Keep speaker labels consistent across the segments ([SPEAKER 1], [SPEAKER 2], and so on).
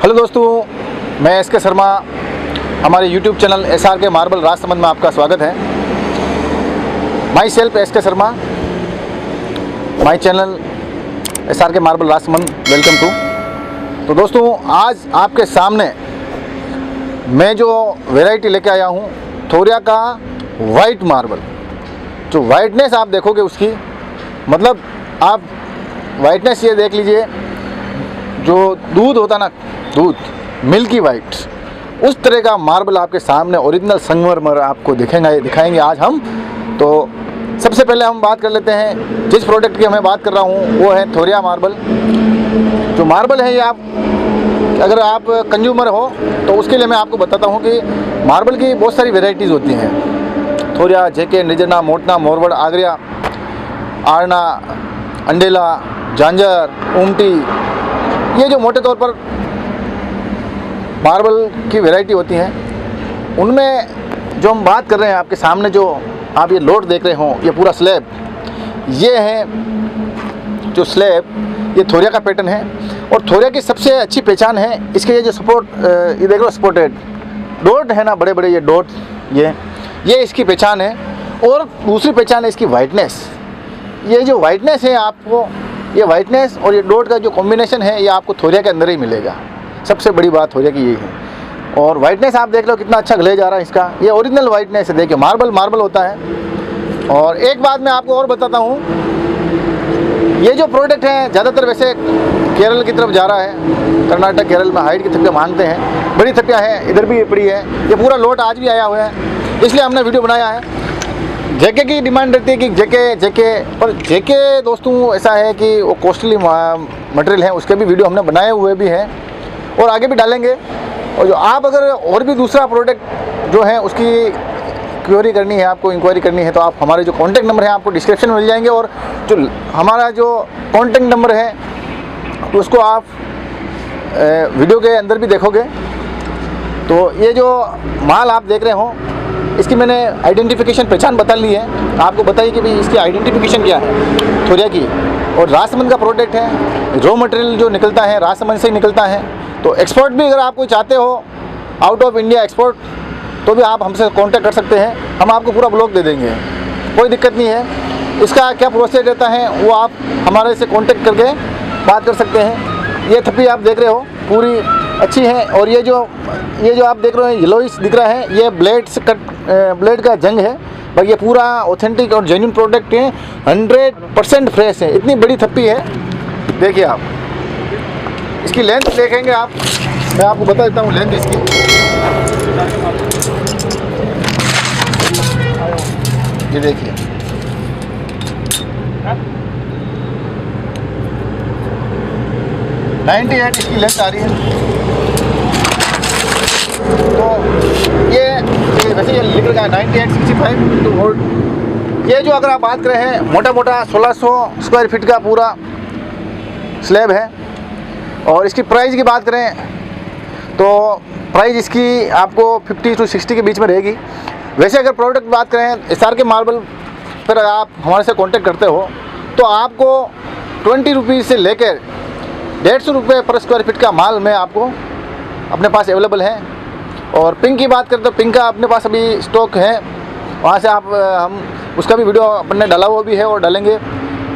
[SPEAKER 1] Hello दोस्तों, मैं S K Sharma. हमारे YouTube channel SRK marble Rajsamand में आपका स्वागत है। Myself S K Sharma, my channel SRK marble Rajsamand, welcome to. तो दोस्तों, आज आपके सामने मैं जो वैरायटी लेके आया हूँ, थोरिया का वाइट मार्बल। जो वाइटनेस आप देखोगे उसकी, मतलब आप वाइटनेस ये देख लीजिए, जो दूध होता ना, दूध मिल्की वाइट, उस तरह का मार्बल आपके सामने ओरिजिनल संगमरमर आपको दिखाएंगे आज हम। तो सबसे पहले हम बात कर लेते हैं, जिस प्रोडक्ट की मैं बात कर रहा हूँ वो है थोरिया मार्बल। जो मार्बल है ये अगर आप कंज्यूमर हो तो उसके लिए मैं आपको बताता हूँ कि मार्बल की बहुत सारी वेराइटीज़ होती हैं। थोरिया, जेके, निर्जना, मोटना, मोरवड़, आगरिया, आरना, अंडेला, झांझर, उमटी, ये जो मोटे तौर पर मार्बल की वैरायटी होती हैं, उनमें जो हम बात कर रहे हैं आपके सामने, जो आप ये लोड देख रहे हो, ये पूरा स्लैब, ये है जो स्लैब, ये थोरिया का पैटर्न है। और थोरिया की सबसे अच्छी पहचान है इसके ये जो सपोर्ट, ये देख लो सपोर्टेड डॉट है ना, बड़े बड़े ये डॉट, ये इसकी पहचान है। और दूसरी पहचान है इसकी वाइटनेस। ये जो वाइटनेस है, आपको ये वाइटनेस और ये डॉट का जो कॉम्बिनेशन है, ये आपको थोरिया के अंदर ही मिलेगा। सबसे बड़ी बात थोरिया की यही है। और वाइटनेस आप देख लो कितना अच्छा ग्लेज आ रहा है इसका, ये ओरिजिनल वाइटनेस है। देखिए, मार्बल होता है। और एक बात मैं आपको और बताता हूँ, ये जो प्रोडक्ट है ज़्यादातर वैसे केरल की तरफ जा रहा है। कर्नाटक, केरल में हाइट की थप्पियाँ मांगते हैं, बड़ी थप्पियाँ हैं, इधर भी ये पड़ी है। ये पूरा लोट आज भी आया हुआ है, इसलिए हमने वीडियो बनाया है। जेके की डिमांड रहती है कि जेके, पर जेके दोस्तों ऐसा है कि वो कॉस्टली मटेरियल है, उसके भी वीडियो हमने बनाए हुए भी हैं और आगे भी डालेंगे। और जो आप अगर और भी दूसरा प्रोडक्ट जो है उसकी क्वेरी करनी है, आपको इंक्वायरी करनी है, तो आप हमारे जो कॉन्टैक्ट नंबर है आपको डिस्क्रिप्शन में मिल जाएंगे। और जो हमारा जो कॉन्टैक्ट नंबर है तो उसको आप वीडियो के अंदर भी देखोगे। तो ये जो माल आप देख रहे हो, इसकी मैंने आइडेंटिफिकेशन पहचान बता ली है, आपको बताइए कि भाई इसकी आइडेंटिफिकेशन क्या है थोरिया की। और राजसमंद का प्रोडक्ट है, रॉ मटेरियल जो निकलता है राजसमंद से ही निकलता है। तो एक्सपोर्ट भी अगर आप कोई चाहते हो, आउट ऑफ इंडिया एक्सपोर्ट, तो भी आप हमसे कांटेक्ट कर सकते हैं, हम आपको पूरा ब्लॉक दे देंगे, कोई दिक्कत नहीं है। इसका क्या प्रोसेस रहता है वो आप हमारे से कांटेक्ट करके बात कर सकते हैं। ये थप्पी आप देख रहे हो पूरी अच्छी है। और ये जो आप देख रहे हो येलोइश दिख रहा है, ये ब्लेड का जंग है। बाकी ये पूरा ऑथेंटिक और जेन्युइन प्रोडक्ट है, 100% फ्रेश है। इतनी बड़ी थप्पी है, देखिए आप इसकी लेंथ देखेंगे आप, मैं आपको बता देता हूँ लेंथ इसकी। ये देखिए, नाइन्टी 98 इसकी लेंथ आ रही है। तो ये वैसे ये लिख रखा है 9865 वोल्ट। ये जो अगर आप बात करें हैं, मोटा 1600 स्क्वायर फीट का पूरा स्लैब है। और इसकी प्राइस की बात करें तो प्राइस इसकी आपको 50 से 60 के बीच में रहेगी। वैसे अगर प्रोडक्ट की बात करें, SRK मार्बल पर आप हमारे से कांटेक्ट करते हो तो आपको 20 रुपीज़ से लेकर 150 रुपये पर स्क्वायर फीट का माल में आपको अपने पास अवेलेबल है। और पिंक की बात करें तो पिंक का अपने पास अभी स्टॉक है, वहाँ से आप हम उसका भी वीडियो अपने डाला हुआ भी है और डालेंगे।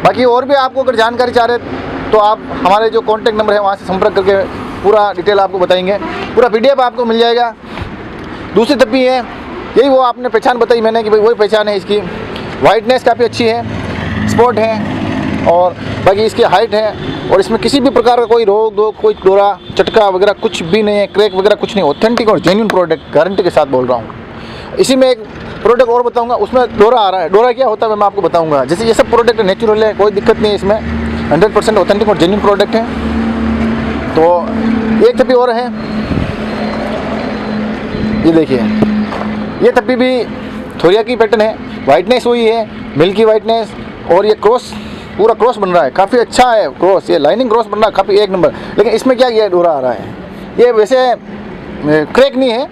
[SPEAKER 1] बाकी और भी आपको अगर जानकारी चाह रहे तो आप हमारे जो कॉन्टैक्ट नंबर है वहाँ से संपर्क करके पूरा डिटेल आपको बताएंगे। पूरा PDF आपको मिल जाएगा। दूसरी थप्पी है, यही वो आपने पहचान बताई मैंने कि भाई वही पहचान है इसकी। वाइटनेस काफ़ी अच्छी है, स्पॉट है, और बाकी इसकी हाइट है। और इसमें किसी भी प्रकार का कोई रोग दो, कोई डोरा चटका वगैरह कुछ भी नहीं है, क्रैक वगैरह कुछ नहीं। ऑथेंटिक और जेन्युइन प्रोडक्ट, गारंटी के साथ बोल रहा हूँ। इसी में एक प्रोडक्ट और बताऊँगा, उसमें डोरा आ रहा है। डोरा क्या होता है मैं आपको बताऊँगा। जैसे ये सब प्रोडक्ट नेचुरल है, कोई दिक्कत नहीं है इसमें, 100% ऑथेंटिक और जेन्युइन प्रोडक्ट है। तो एक थप्पी और है, ये देखिए, ये थप्पी भी थोरिया की पैटर्न है। वाइटनेस वही है, मिल्की वाइटनेस। और ये क्रॉस, पूरा क्रॉस बन रहा है, काफ़ी अच्छा है क्रॉस, ये लाइनिंग क्रॉस बन रहा है काफ़ी एक नंबर। लेकिन इसमें क्या ये डोरा आ रहा है, ये वैसे क्रैक नहीं है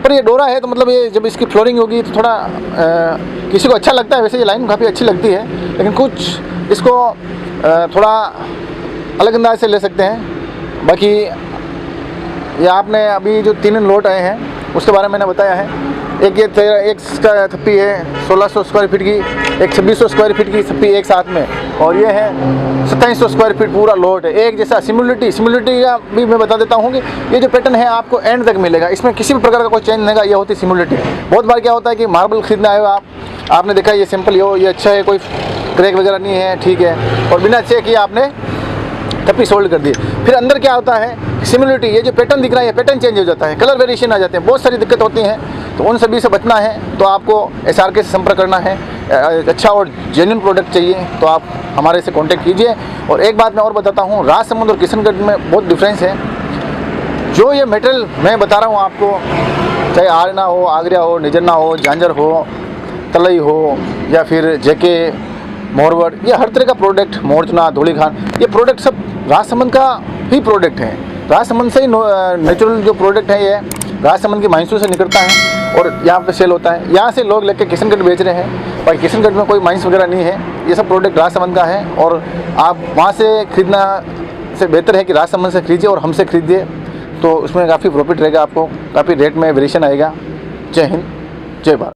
[SPEAKER 1] पर ये डोरा है, तो मतलब ये जब इसकी फ्लोरिंग होगी तो थोड़ा किसी को अच्छा लगता है। वैसे ये लाइन काफ़ी अच्छी लगती है, लेकिन कुछ इसको थोड़ा अलग अंदाज से ले सकते हैं। बाकी ये आपने अभी जो 3 लोट आए हैं उसके बारे में मैंने बताया है। एक इसका थप्पी है 1600 स्क्वायर फीट की, एक 2600 स्क्वायर फीट की थप्पी एक साथ में, और ये है 2700 स्क्वायर फीट पूरा लोट है। एक जैसा सिमुलिटी का भी मैं बता देता हूँ कि ये जो पैटर्न है आपको एंड तक मिलेगा, इसमें किसी भी प्रकार का कोई चेंज नहीं है। ये होती है सिमुलिटी। बहुत बार क्या होता है कि मार्बल खरीदने आए हो आपने देखा ये सिंपल हो, ये अच्छा है, कोई क्रैक वगैरह नहीं है, ठीक है, और बिना चेक किए आपने थप्पी सोल्ड कर दी। फिर अंदर क्या होता है सिमिलरिटी, ये जो पैटर्न दिख रहा है ये पैटर्न चेंज हो जाता है, कलर वेरिएशन आ जाते हैं, बहुत सारी दिक्कत होती हैं। तो उन सभी से बचना है तो आपको SRK से संपर्क करना है। अच्छा और जेन्युइन प्रोडक्ट चाहिए तो आप हमारे से कांटेक्ट कीजिए। और एक बात मैं और बताता हूँ, राजसमंद और किशनगढ़ में बहुत डिफरेंस है। जो ये मटेरियल मैं बता रहा हूँ आपको, चाहे आरना हो, आगरा हो, निजरना हो, झांझर हो, तलई हो, या फिर जेके, मोरवड, ये हर तरह का प्रोडक्ट, मोरचना, धूलीखान, ये प्रोडक्ट सब राजसमंद का ही प्रोडक्ट है। राजसमंद से ही नेचुरल जो प्रोडक्ट है ये राजसमंद की माइंसों से निकलता है और यहाँ पे सेल होता है। यहाँ से लोग लेकर किशनगढ़ बेच रहे हैं, और किशनगढ़ में कोई माइंस वगैरह नहीं है, ये सब प्रोडक्ट राजसमंद का है। और आप वहाँ से खरीदना से बेहतर है कि राजसमंद से खरीदिए और हमसे खरीदिए, तो उसमें काफ़ी प्रॉफिट रहेगा, आपको काफ़ी रेट में वेरिएशन आएगा। जय हिंद, जय भारत।